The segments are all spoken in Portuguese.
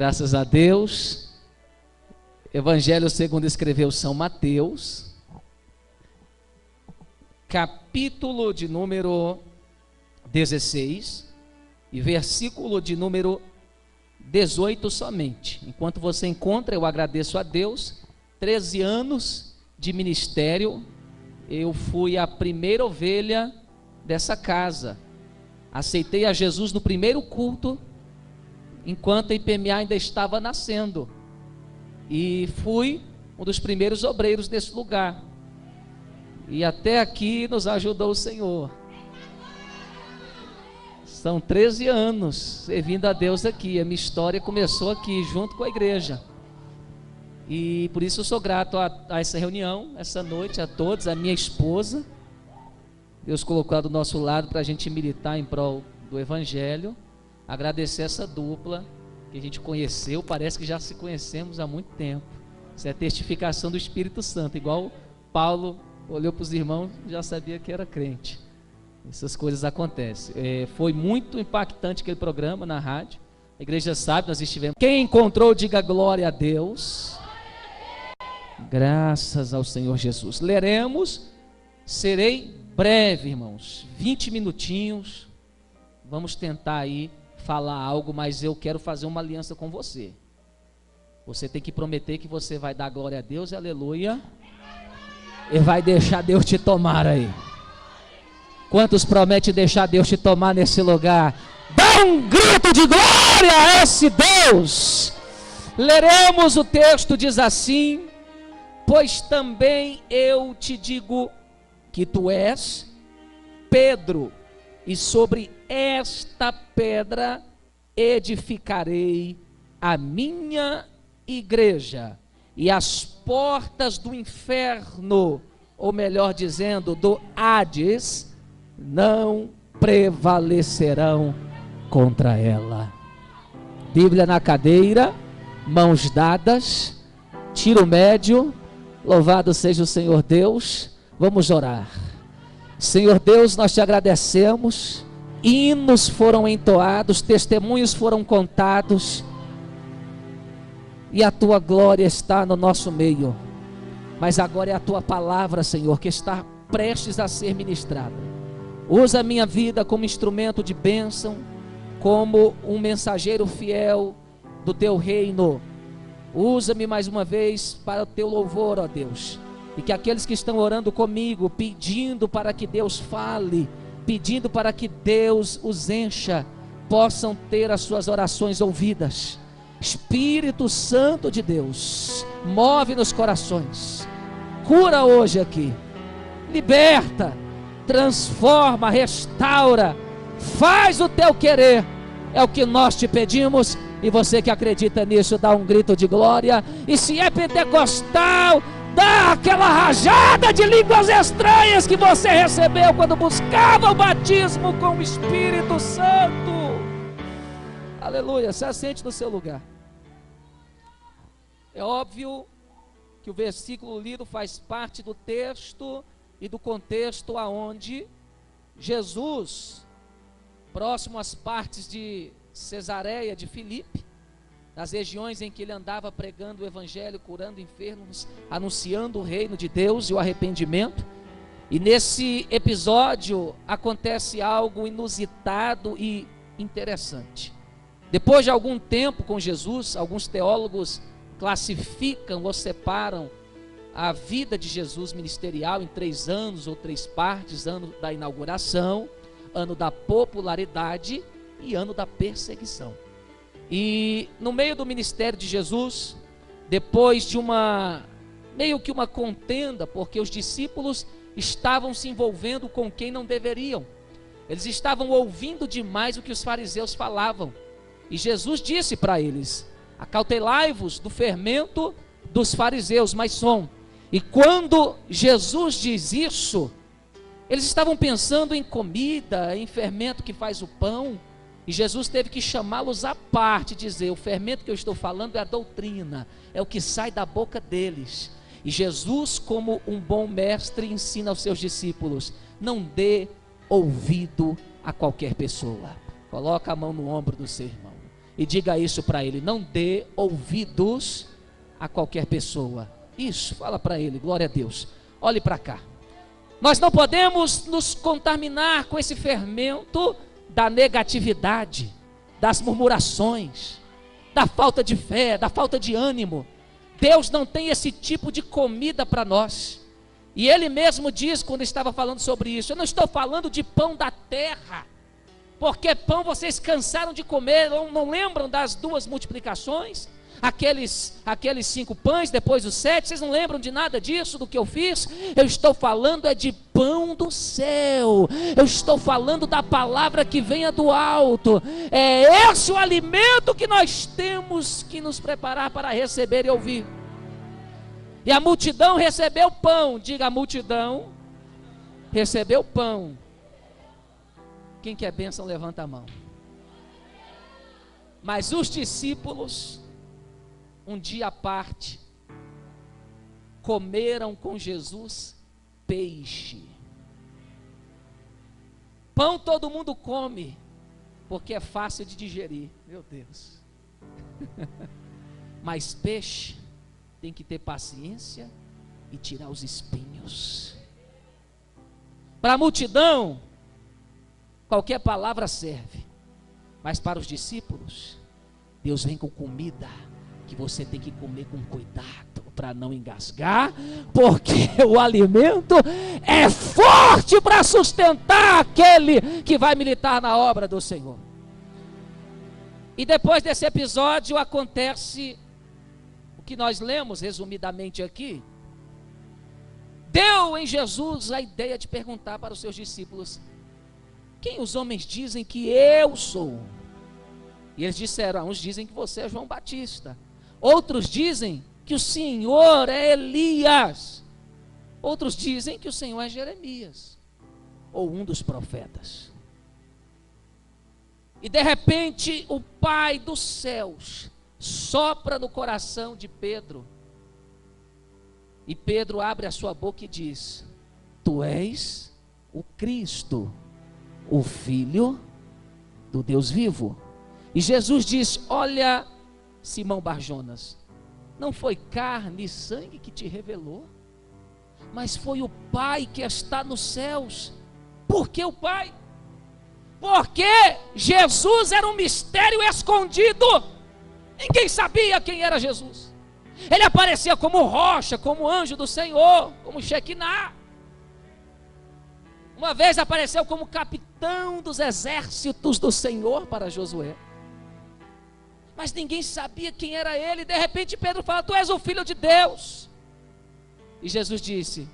Graças a Deus. Evangelho segundo escreveu São Mateus, capítulo de número 16 e versículo de número 18 somente. Enquanto você encontra, eu agradeço a Deus. 13 anos de ministério, eu fui a primeira ovelha dessa casa. Aceitei a Jesus no primeiro culto, enquanto a IPMA ainda estava nascendo, e fui um dos primeiros obreiros desse lugar, e até aqui nos ajudou o Senhor. São 13 anos servindo a Deus aqui. A minha história começou aqui, junto com a igreja, e por isso eu sou grato a essa reunião, essa noite, a todos, a minha esposa. Deus colocou do nosso lado para a gente militar em prol do Evangelho. Agradecer essa dupla que a gente conheceu, parece que já se conhecemos há muito tempo. Isso é testificação do Espírito Santo, igual Paulo olhou para os irmãos e já sabia que era crente. Essas coisas acontecem. Foi muito impactante aquele programa na rádio. A igreja sabe, nós estivemos. Quem encontrou, diga glória a Deus. Graças ao Senhor Jesus. Leremos, serei breve, irmãos, 20 minutinhos. Vamos tentar aí falar algo, mas eu quero fazer uma aliança com você. Você tem que prometer que você vai dar glória a Deus e aleluia, e vai deixar Deus te tomar aí. Quantos prometem deixar Deus te tomar nesse lugar? Dá um grito de glória a esse Deus. Leremos o texto, diz assim: pois também eu te digo que tu és Pedro, e sobre esta pedra edificarei a minha igreja, e as portas do inferno, ou melhor dizendo, do Hades, não prevalecerão contra ela. Bíblia na cadeira, mãos dadas, tiro médio. Louvado seja o Senhor Deus. Vamos orar. Senhor Deus, nós te agradecemos. Hinos foram entoados, testemunhos foram contados, e a tua glória está no nosso meio. Mas agora é a tua palavra, Senhor, que está prestes a ser ministrada. Usa a minha vida como instrumento de bênção, como um mensageiro fiel do teu reino. Usa-me mais uma vez para o teu louvor, ó Deus. E que aqueles que estão orando comigo, pedindo para que Deus fale, pedindo para que Deus os encha, possam ter as suas orações ouvidas. Espírito Santo de Deus, move nos corações, cura hoje aqui, liberta, transforma, restaura, faz o teu querer, é o que nós te pedimos. E você que acredita nisso, dá um grito de glória. E se é pentecostal, dá aquela rajada de línguas estranhas que você recebeu quando buscava o batismo com o Espírito Santo. Aleluia, se assente no seu lugar. É óbvio que o versículo lido faz parte do texto e do contexto aonde Jesus, próximo às partes de Cesareia de Filipe, nas regiões em que ele andava pregando o evangelho, curando enfermos, anunciando o reino de Deus e o arrependimento. E nesse episódio acontece algo inusitado e interessante. Depois de algum tempo com Jesus, alguns teólogos classificam ou separam a vida de Jesus ministerial em 3 anos ou 3 partes: ano da inauguração, ano da popularidade e ano da perseguição. E no meio do ministério de Jesus, depois de meio que uma contenda, porque os discípulos estavam se envolvendo com quem não deveriam, eles estavam ouvindo demais o que os fariseus falavam, e Jesus disse para eles: acautelai-vos do fermento dos fariseus, maçom. E quando Jesus diz isso, eles estavam pensando em comida, em fermento que faz o pão, e Jesus teve que chamá-los à parte e dizer: o fermento que eu estou falando é a doutrina, é o que sai da boca deles. E Jesus, como um bom mestre, ensina aos seus discípulos: não dê ouvido a qualquer pessoa. Coloca a mão no ombro do seu irmão E diga isso para ele: não dê ouvidos a qualquer pessoa. Isso, fala para ele, glória a Deus. Olhe para cá. Nós não podemos nos contaminar com esse fermento da negatividade, das murmurações, da falta de fé, da falta de ânimo. Deus não tem esse tipo de comida para nós. E Ele mesmo diz, quando estava falando sobre isso: eu não estou falando de pão da terra, porque pão vocês cansaram de comer. Não lembram das 2 multiplicações? Aqueles 5 pães, depois os 7, vocês não lembram de nada disso, do que eu fiz? Eu estou falando de pão do céu, eu estou falando da palavra que venha do alto. É esse o alimento que nós temos que nos preparar para receber e ouvir. E a multidão recebeu pão. Diga: a multidão recebeu pão. Quem quer bênção, levanta a mão. Mas os discípulos, um dia à parte, comeram com Jesus peixe. Pão todo mundo come, porque é fácil de digerir. Meu Deus. Mas peixe tem que ter paciência e tirar os espinhos. Para a multidão, qualquer palavra serve. Mas para os discípulos, Deus vem com comida que você tem que comer com cuidado para não engasgar, porque o alimento é forte para sustentar aquele que vai militar na obra do Senhor. E depois desse episódio acontece o que nós lemos resumidamente aqui. Deu em Jesus a ideia de perguntar para os seus discípulos: quem os homens dizem que eu sou? E eles disseram: uns dizem que você é João Batista, outros dizem que o Senhor é Elias, outros dizem que o Senhor é Jeremias, ou um dos profetas. E de repente o Pai dos céus sopra no coração de Pedro, e Pedro abre a sua boca e diz: tu és o Cristo, o Filho do Deus vivo. E Jesus diz: olha, Simão Barjonas, não foi carne e sangue que te revelou, mas foi o Pai que está nos céus. Por que o Pai? Porque Jesus era um mistério escondido. Ninguém sabia quem era Jesus. Ele aparecia como rocha, como anjo do Senhor, como Shekinah. Uma vez apareceu como capitão dos exércitos do Senhor para Josué. Mas ninguém sabia quem era ele. De repente Pedro fala: tu és o Filho de Deus. E Jesus disse: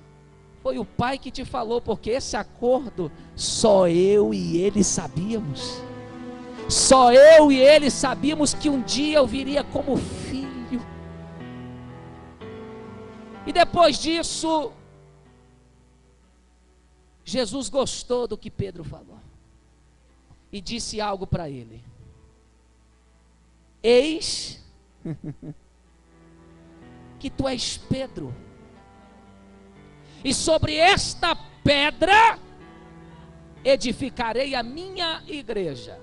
foi o Pai que te falou, porque esse acordo só eu e ele sabíamos. Só eu e ele sabíamos que um dia eu viria como filho. E depois disso, Jesus gostou do que Pedro falou e disse algo para ele: eis que tu és Pedro, e sobre esta pedra edificarei a minha igreja.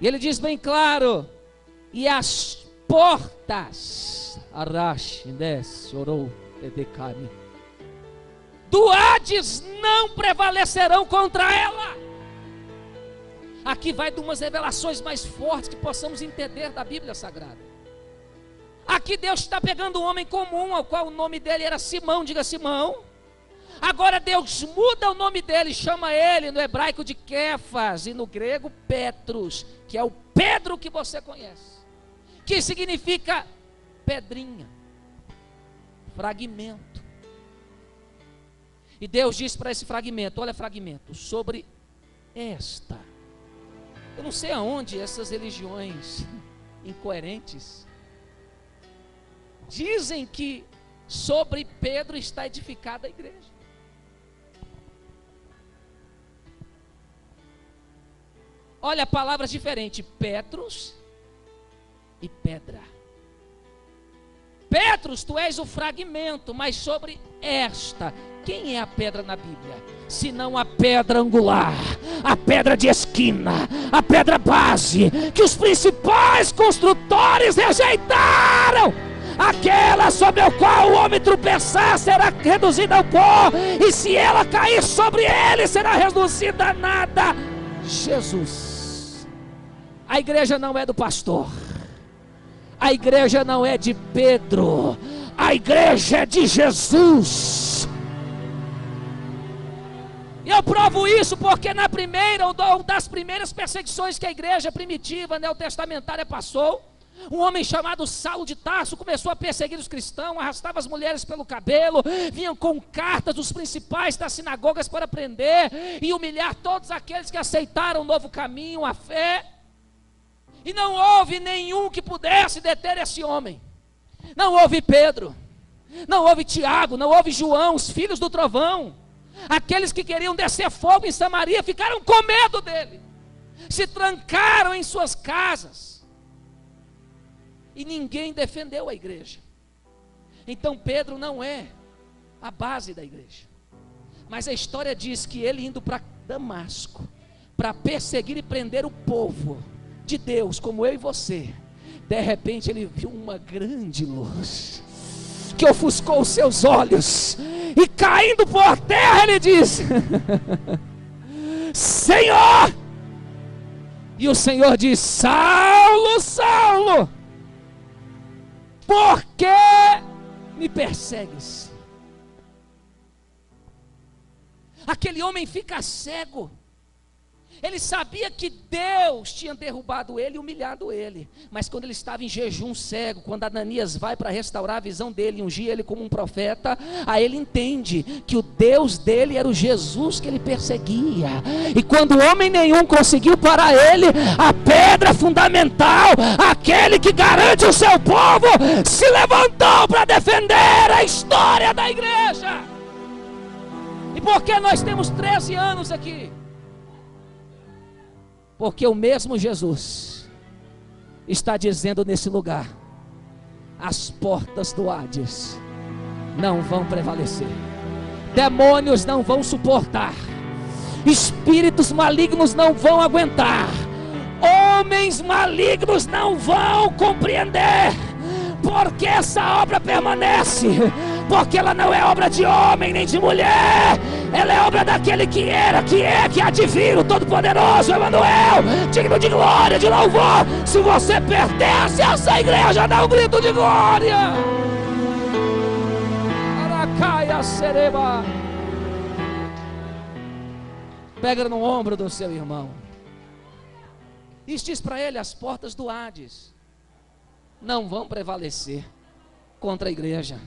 E ele diz bem claro: e as portas do Hades não prevalecerão contra ela. Aqui vai de umas revelações mais fortes que possamos entender da Bíblia Sagrada. Aqui Deus está pegando um homem comum, ao qual o nome dele era Simão. Diga: Simão. Agora Deus muda o nome dele, chama ele no hebraico de Kefas e no grego Petros, que é o Pedro que você conhece, que significa pedrinha, fragmento. E Deus diz para esse fragmento: olha, fragmento, sobre esta, eu não sei aonde essas religiões incoerentes dizem que sobre Pedro está edificada a igreja. Olha, palavras diferentes: Petros e pedra. Petros, tu és o fragmento, mas sobre esta, quem é a pedra na Bíblia? senão a pedra angular, a pedra de esquina, a pedra base, que os principais construtores rejeitaram. Aquela sobre a qual o homem tropeçar será reduzida ao pó, e se ela cair sobre ele, será reduzida a nada. Jesus. A igreja não é do pastor, a igreja não é de Pedro, a igreja é de Jesus. E eu provo isso porque na primeira ou das primeiras perseguições que a igreja primitiva neotestamentária passou, um homem chamado Saulo de Tarso começou a perseguir os cristãos, arrastava as mulheres pelo cabelo, vinham com cartas dos principais das sinagogas para prender e humilhar todos aqueles que aceitaram o novo caminho, a fé. E não houve nenhum que pudesse deter esse homem. Não houve Pedro, não houve Tiago, não houve João, os filhos do trovão. Aqueles que queriam descer fogo em Samaria ficaram com medo dele, se trancaram em suas casas. E ninguém defendeu a igreja. Então Pedro não é a base da igreja. Mas a história diz que ele indo para Damasco, para perseguir e prender o povo de Deus, como eu e você, de repente ele viu uma grande luz, que ofuscou os seus olhos, e caindo por terra ele disse: Senhor! E o Senhor diz: Saulo, Saulo, por que me persegues? Aquele homem fica cego. Ele sabia que Deus tinha derrubado ele e humilhado ele. Mas quando ele estava em jejum cego, quando Ananias vai para restaurar a visão dele e ungir ele como um profeta, aí ele entende que o Deus dele era o Jesus que ele perseguia. E quando homem nenhum conseguiu parar ele, a pedra fundamental, aquele que garante o seu povo, se levantou para defender a história da igreja. E por que nós temos 13 anos aqui? Porque o mesmo Jesus está dizendo nesse lugar: as portas do Hades não vão prevalecer, demônios não vão suportar, espíritos malignos não vão aguentar, homens malignos não vão compreender, porque essa obra permanece, porque ela não é obra de homem nem de mulher, ela é obra daquele que era, que é, que há de vir, o Todo-Poderoso, Emanuel, digno de glória, de louvor. Se você pertence a essa igreja, dá um grito de glória. Aracaia Sereba. Pega no ombro do seu irmão e diz para ele: as portas do Hades não vão prevalecer contra a igreja.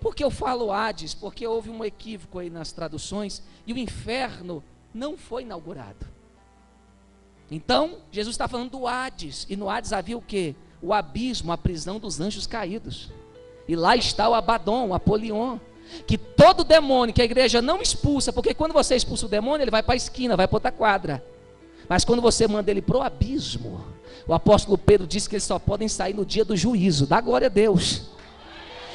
Por que eu falo Hades? Porque houve um equívoco aí nas traduções, e o inferno não foi inaugurado. Então, Jesus está falando do Hades, e no Hades havia o quê? O abismo, a prisão dos anjos caídos. E lá está o Abaddon, o Apolion, que todo demônio que a igreja não expulsa, porque quando você expulsa o demônio, ele vai para a esquina, vai para outra quadra. Mas quando você manda ele para o abismo, o apóstolo Pedro disse que eles só podem sair no dia do juízo. Dá glória a Deus.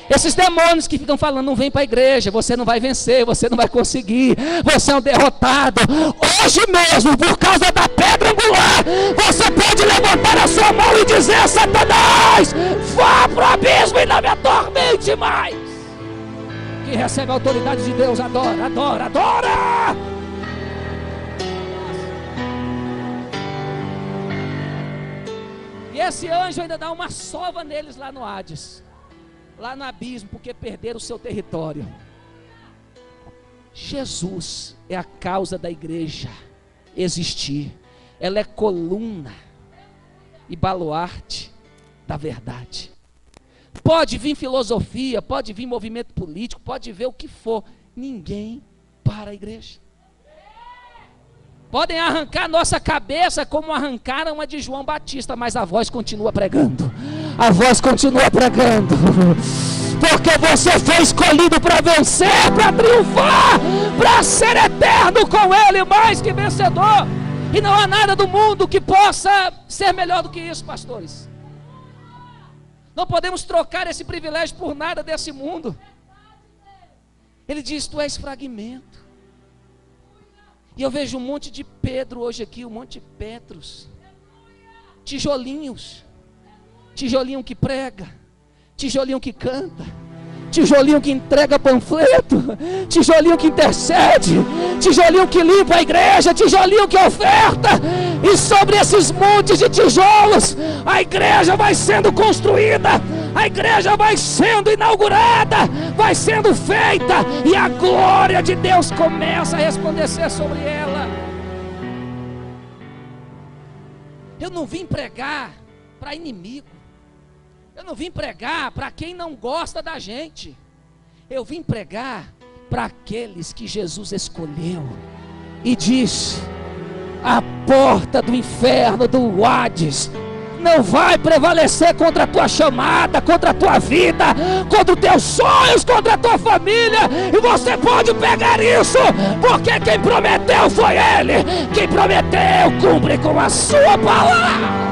Esses demônios que ficam falando: não vem para a igreja, você não vai vencer, você não vai conseguir, você é um derrotado. Hoje mesmo, por causa da pedra angular, você pode levantar a sua mão e dizer: Satanás, vá para o abismo e não me atormente mais. Quem recebe a autoridade de Deus, adora, adora, adora. E esse anjo ainda dá uma sova neles lá no Hades, lá no abismo, porque perderam o seu território. Jesus é a causa da igreja existir. Ela é coluna e baluarte da verdade. Pode vir filosofia, pode vir movimento político, pode ver o que for, ninguém para a igreja. Podem arrancar nossa cabeça como arrancaram a de João Batista, mas a voz continua pregando. A voz continua pregando. Porque você foi escolhido para vencer, para triunfar, para ser eterno com Ele, mais que vencedor. E não há nada do mundo que possa ser melhor do que isso, pastores. Não podemos trocar esse privilégio por nada desse mundo. Ele diz: tu és fragmento, E eu vejo um monte de Pedro hoje aqui, um monte de Petros, tijolinhos, tijolinho que prega, tijolinho que canta, tijolinho que entrega panfleto, tijolinho que intercede, tijolinho que limpa a igreja, tijolinho que oferta. E sobre esses montes de tijolos, a igreja vai sendo construída, a igreja vai sendo inaugurada, vai sendo feita, e a glória de Deus começa a resplandecer sobre ela. Eu não vim pregar para inimigo, eu não vim pregar para quem não gosta da gente, eu vim pregar para aqueles que Jesus escolheu e diz: a porta do inferno, do Hades, não vai prevalecer contra a tua chamada, contra a tua vida, contra os teus sonhos, contra a tua família. E você pode pegar isso, porque quem prometeu foi Ele. Quem prometeu cumpre com a sua palavra.